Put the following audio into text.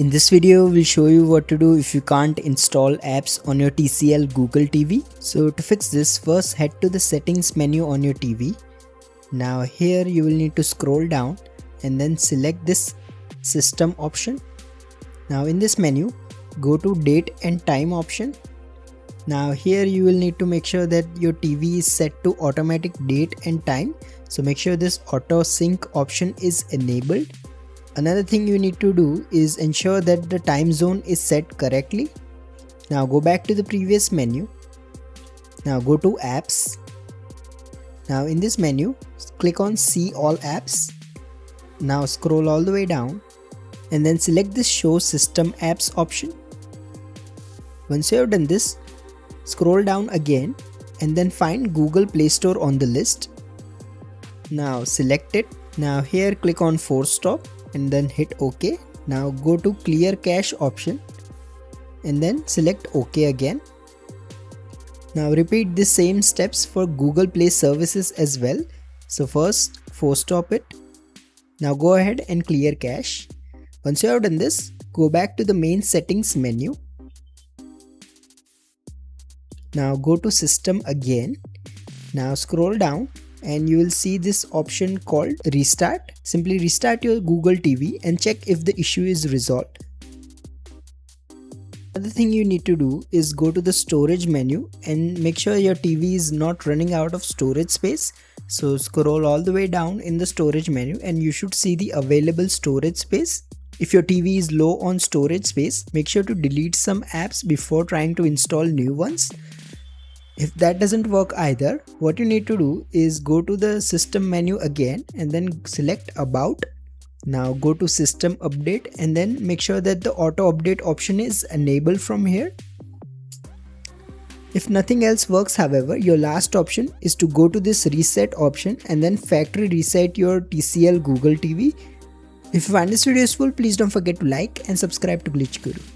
In this video, we'll show you what to do if you can't install apps on your TCL Google TV. So to fix this, first head to the settings menu on your TV. Now here you will need to scroll down and then select this system option. Now in this menu, go to date and time option. Now here you will need to make sure that your TV is set to automatic date and time. So make sure this auto sync option is enabled. Another thing you need to do is ensure that the time zone is set correctly. Now go back to the previous menu. Now go to apps. Now in this menu, click on see all apps. Now scroll all the way down and then select this show system apps option. Once you have done this, scroll down again and then find Google Play Store on the list. Now select it. Now here click on force stop and then hit OK. Now go to clear cache option and then select OK again. Now repeat the same steps for Google Play services as well. So first force stop it. Now go ahead and clear cache. Once you have done this, go back to the main settings menu. Now go to system again. Now scroll down and you will see this option called restart. Simply restart your Google TV and check if the issue is resolved. Another thing you need to do is go to the storage menu and make sure your TV is not running out of storage space. So scroll all the way down in the storage menu and you should see the available storage space. If your TV is low on storage space, make sure to delete some apps before trying to install new ones. If that doesn't work either, what you need to do is go to the system menu again and then select about. Now go to system update and then make sure that the auto update option is enabled from here. If nothing else works, however, your last option is to go to this reset option and then factory reset your TCL Google TV. If you find this video useful, please don't forget to like and subscribe to Glitch Guru.